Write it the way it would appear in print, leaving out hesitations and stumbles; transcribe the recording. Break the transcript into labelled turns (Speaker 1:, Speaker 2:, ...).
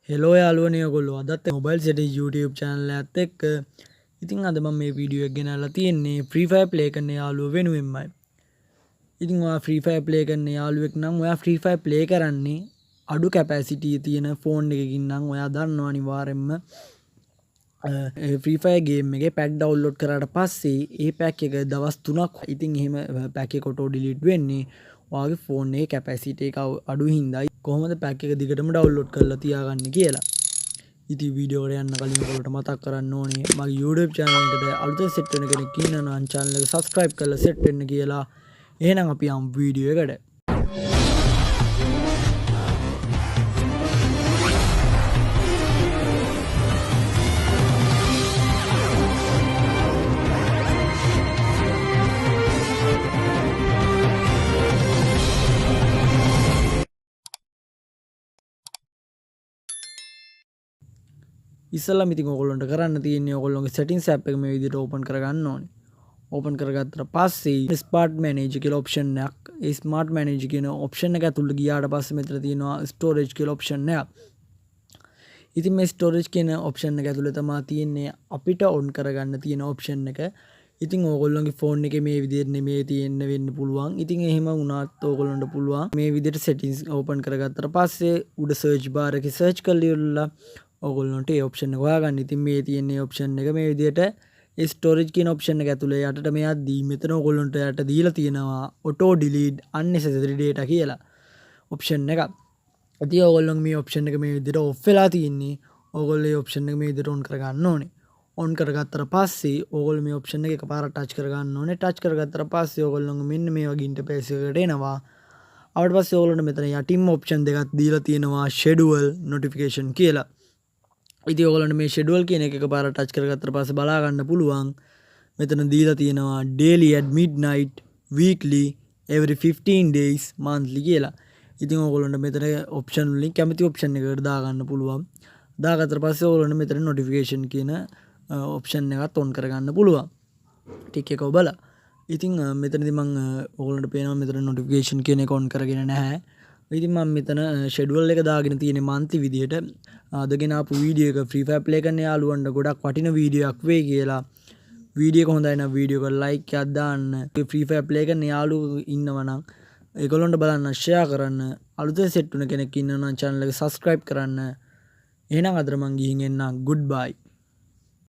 Speaker 1: Hello යාළුවනේ ඔයගොල්ලෝ අදත් මොබයිල් සෙටින් YouTube channel එකත් එක්ක ඉතින් අද මම මේ වීඩියෝ එක ගෙනල්ලා තියෙන්නේ Free Fire play කරන යාළුවෝ වෙනුවෙන්මයි. ඉතින් ඔයා Free Fire play කරන යාළුවෙක් නම් ඔයා Free Fire play කරන්නේ අඩු capacity තියෙන phone එකකින් නම් ඔයා දන්නවා අනිවාර්යෙන්ම Free Fire game එකේ pack download කරාට පස්සේ ඒ pack එක දවස් 3ක් ඉතින් එහෙම pack එක auto delete වෙන්නේ ඔයාගේ phone එකේ capacity එක අඩු හින්දායි. කොහොමද pack එක දිගටම download කරලා තියාගන්නේ කියලා. ඉතින් වීඩියෝ එකට යන්න කලින් ඔයාලට මතක් කරන්න ඕනේ මගේ YouTube channel එකට අලුතෙන් set වෙන කෙනෙක් ඉන්නවා නම් channel එක subscribe කරලා set වෙන්න කියලා. එහෙනම් අපි යමු වීඩියෝ එකට. ඉස්සල්ලාම ඉතින් ඔයගොල්ලන්ට කරන්න තියෙන්නේ ඔයගොල්ලෝගේ settings app එක මේ විදිහට open කරගන්න ඕනේ. open කරගත්තට පස්සේ smart manager කියලා option එකක්. ඒ smart manager කියන option එක ඇතුළට ගියාට පස්සේ මෙතන තියෙනවා storage කියලා option එකක්. ඉතින් මේ storage කියන option එක ඇතුළේ තමයි තියෙන්නේ අපිට on කරගන්න තියෙන option එක. ඉතින් ඔයගොල්ලෝගේ phone එකේ මේ විදිහට නෙමෙයි තියෙන්න වෙන්න පුළුවන්. ඉතින් එහෙම වුණාත් ඔයගොල්ලන්ට පුළුවන් මේ විදිහට settings open කරගත්තට පස්සේ උඩ search bar එකේ search කරලා ඉවරලා ඔයගොල්ලන්ට ඒ option එක හොයාගන්න. ඉතින් මේ තියෙන option එක මේ විදිහට storage කියන option එක ඇතුලේ යටට මෙයක්දී මෙතන ඔයගොල්ලන්ට යට දීලා තියෙනවා auto delete unnecessary data කියලා option එකක්. ඉතින් ඔයගොල්ලෝ මේ option එක මේ විදිහට off වෙලා තියෙන්නේ. ඔයගොල්ලෝ මේ option එක මේ විදිහට on කරගන්න ඕනේ. on කරගත්තට පස්සේ ඔයගොල්ලෝ මේ option එක එකපාරට touch කරගන්න ඕනේ. touch කරගත්තට පස්සේ ඔයගොල්ලෝ මෙන්න මේ වගේ interface එකකට එනවා. ආවට පස්සේ ඔයගොල්ලන්ට මෙතන යටින්ම option දෙකක් දීලා තියෙනවා schedule notification කියලා. ඉතින් ඔයගොල්ලන්ට මේ schedule කියන එක එකපාරට touch කරගත්තට පස්සේ බලා ගන්න පුළුවන් මෙතන දීලා තියෙනවා daily at midnight weekly every 15 days monthly කියලා. ඉතින් ඔයගොල්ලන්ට මෙතන option වලින් කැමති option එකකට දා ගන්න පුළුවන්. දාගත්තට පස්සේ ඔයගොල්ලන්ට මෙතන notification කියන option එකත් on කරගන්න පුළුවන්. ටික එක ඔබලා. ඉතින් මෙතනදී මම ඔයගොල්ලන්ට පේනවා මෙතන notification කියන එක on කරගෙන නැහැ. ඉතින් මම මෙතන schedule එක දාගෙන තියෙන monthly විදියට අදගෙන ආපු වීඩියෝ එක Free Fire play කරන යාළුවන්ට ගොඩක් වටින වීඩියෝ එකක් වෙයි කියලා. වීඩියෝ එක හොඳයි නම් වීඩියෝ එකට like එකක් දාන්න. Free Fire play කරන යාළුවෝ ඉන්නවා නම් ඒගොල්ලන්ට බලන්න share කරන්න. අලුතෙන් set වෙන කෙනෙක් ඉන්නවා නම් channel එක subscribe කරන්න. එහෙනම් අද මම ගිහින් එන්නම් goodbye.